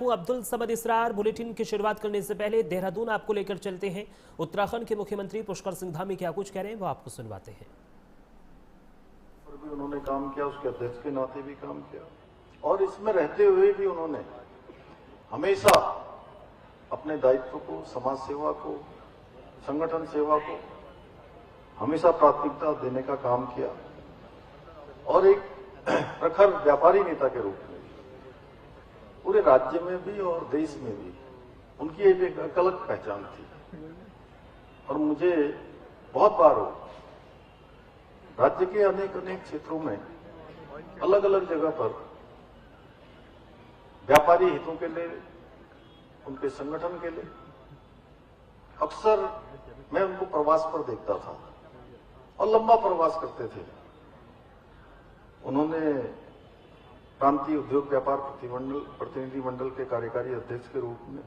हूं अब्दुल समद इसरार। बुलेटिन की शुरुआत करने से पहले देहरादून आपको लेकर चलते हैं। उत्तराखंड के मुख्यमंत्री पुष्कर सिंह धामी क्या कुछ कह रहे हैं वो आपको सुनवाते हैं। और भी उन्होंने काम किया, उसके अध्यक्ष के नाते भी काम किया, और इसमें रहते हुए भी उन्होंने हमेशा अपने दायित्व को, समाज सेवा को, संगठन सेवा को हमेशा प्राथमिकता देने का काम किया। और एक प्रखर व्यापारी नेता के रूप में पूरे राज्य में भी और देश में भी उनकी एक अलग पहचान थी। और मुझे बहुत बार राज्य के अनेक अनेक क्षेत्रों में अलग अलग जगह पर व्यापारी हितों के लिए, उनके संगठन के लिए अक्सर मैं उनको प्रवास पर देखता था और लंबा प्रवास करते थे। उन्होंने प्रांतीय उद्योग व्यापार प्रतिनिधि मंडल के कार्यकारी अध्यक्ष के रूप में,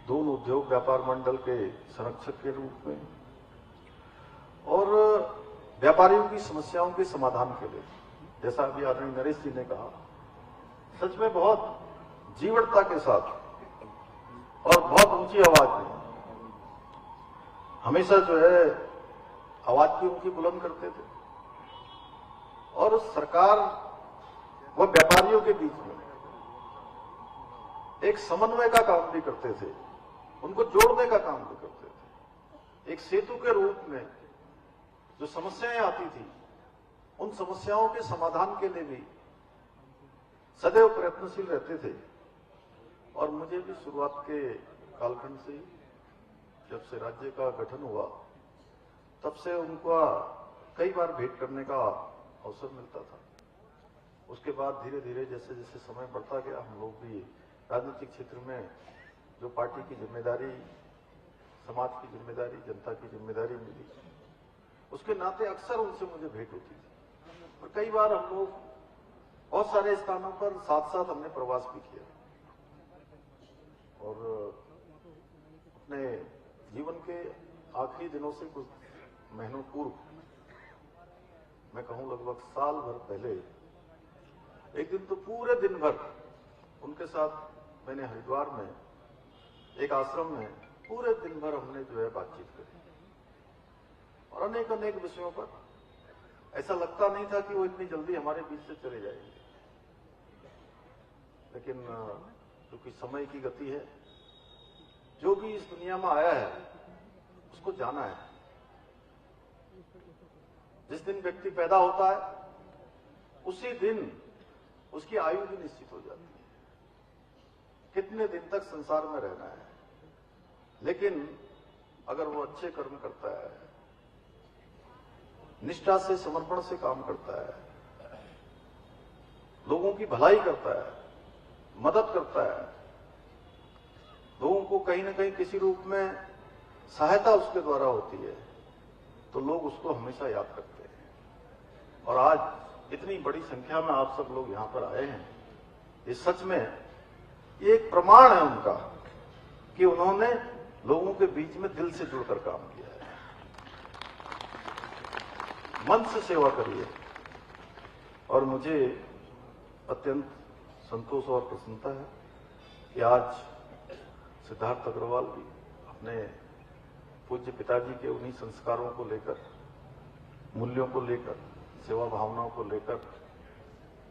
दून उद्योग व्यापार मंडल के संरक्षक के रूप में और व्यापारियों की समस्याओं के समाधान के लिए, जैसा अभी आदरणीय नरेश जी ने कहा, सच में बहुत जीवटता के साथ और बहुत ऊंची आवाज में हमेशा जो है आवाज की उनकी बुलंद करते थे। और सरकार व व्यापारियों के बीच में एक समन्वय का काम भी करते थे, उनको जोड़ने का काम भी करते थे। एक सेतु के रूप में जो समस्याएं आती थी, उन समस्याओं के समाधान के लिए भी सदैव प्रयत्नशील रहते थे। और मुझे भी शुरुआत के कालखंड से, जब से राज्य का गठन हुआ, तब से उनका कई बार भेंट करने का अवसर मिलता था। उसके बाद धीरे धीरे जैसे जैसे समय बढ़ता गया, हम लोग भी राजनीतिक क्षेत्र में जो पार्टी की जिम्मेदारी, समाज की जिम्मेदारी, जनता की जिम्मेदारी मिली, उसके नाते अक्सर उनसे मुझे भेंट होती थी। और कई बार हम लोग बहुत सारे स्थानों पर साथ साथ हमने प्रवास भी किया। और अपने जीवन के आखिरी दिनों से कुछ महीनों पूर्व, मैं कहूं लगभग साल भर पहले, एक दिन तो पूरे दिन भर उनके साथ मैंने हरिद्वार में एक आश्रम में पूरे दिन भर हमने जो है बातचीत करी और अनेक अनेक विषयों पर। ऐसा लगता नहीं था कि वो इतनी जल्दी हमारे बीच से चले जाएंगे, लेकिन क्योंकि समय की गति है, जो भी इस दुनिया में आया है उसको जाना है। जिस दिन व्यक्ति पैदा होता है उसी दिन उसकी आयु भी निश्चित हो जाती है, कितने दिन तक संसार में रहना है। लेकिन अगर वो अच्छे कर्म करता है, निष्ठा से, समर्पण से काम करता है, लोगों की भलाई करता है, मदद करता है, लोगों को कहीं ना कहीं किसी रूप में सहायता उसके द्वारा होती है, तो लोग उसको हमेशा याद करते हैं। और आज इतनी बड़ी संख्या में आप सब लोग यहां पर आए हैं, ये सच में ये एक प्रमाण है उनका कि उन्होंने लोगों के बीच में दिल से जुड़कर काम किया है। मन से सेवा करिए। और मुझे अत्यंत संतोष और प्रसन्नता है कि आज सिद्धार्थ अग्रवाल भी अपने पूज्य पिताजी के उन्हीं संस्कारों को लेकर, मूल्यों को लेकर, सेवा भावनाओं को लेकर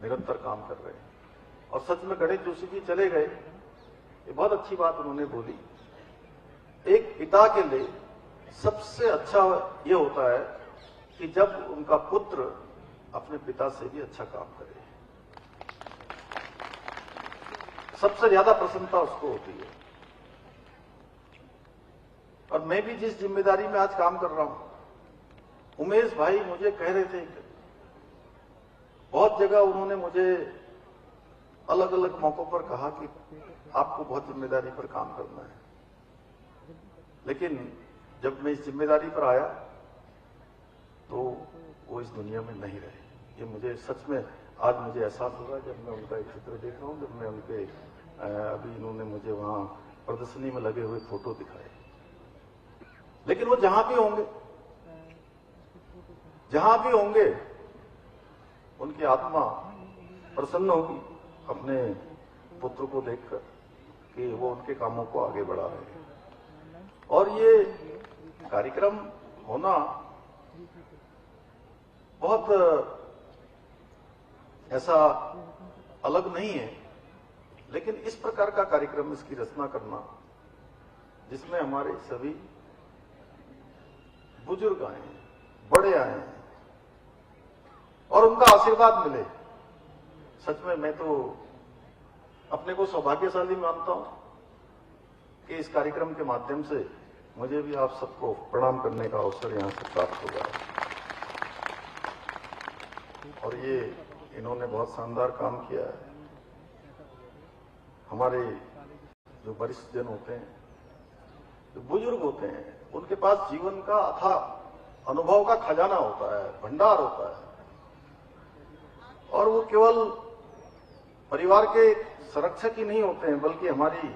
निरंतर काम कर रहे हैं। और सच में गणेश जोशी जी चले गए, ये बहुत अच्छी बात उन्होंने बोली। एक पिता के लिए सबसे अच्छा ये होता है कि जब उनका पुत्र अपने पिता से भी अच्छा काम करे, सबसे ज्यादा प्रसन्नता उसको होती है। और मैं भी जिस जिम्मेदारी में आज काम कर रहा हूं, उमेश भाई मुझे कह रहे थे, बहुत जगह उन्होंने मुझे अलग अलग मौकों पर कहा कि आपको बहुत जिम्मेदारी पर काम करना है। लेकिन जब मैं इस जिम्मेदारी पर आया तो वो इस दुनिया में नहीं रहे। ये मुझे सच में आज मुझे एहसास होगा जब मैं उनका एक चित्र देख रहा हूं, जब मैं उनके अभी इन्होंने मुझे वहां प्रदर्शनी में लगे हुए फोटो दिखाए। लेकिन वो जहां भी होंगे उनकी आत्मा प्रसन्न होगी अपने पुत्र को देखकर, कि वो उनके कामों को आगे बढ़ा रहे हैं। और ये कार्यक्रम होना बहुत ऐसा अलग नहीं है, लेकिन इस प्रकार का कार्यक्रम, इसकी रचना करना जिसमें हमारे सभी बुजुर्ग आए हैं, बड़े आए हैं और उनका आशीर्वाद मिले, सच में मैं तो अपने को सौभाग्यशाली मानता हूं कि इस कार्यक्रम के माध्यम से मुझे भी आप सबको प्रणाम करने का अवसर यहां से प्राप्त होगा। और ये इन्होंने बहुत शानदार काम किया है। हमारे जो वरिष्ठ जन होते हैं, जो बुजुर्ग होते हैं, उनके पास जीवन का अथाह अनुभव का खजाना होता है, भंडार होता है, और वो केवल परिवार के संरक्षक ही नहीं होते हैं, बल्कि हमारी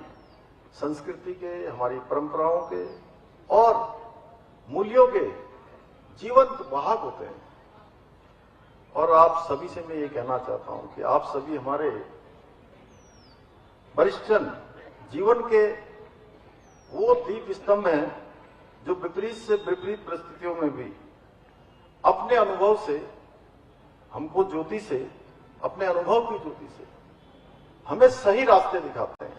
संस्कृति के, हमारी परंपराओं के और मूल्यों के जीवंत वाहक होते हैं। और आप सभी से मैं ये कहना चाहता हूं कि आप सभी हमारे वरिष्ठजन जीवन के वो दीप स्तंभ हैं जो विपरीत से विपरीत परिस्थितियों में भी अपने अनुभव से हमको ज्योति से, अपने अनुभव की ज्योति से हमें सही रास्ते दिखाते हैं।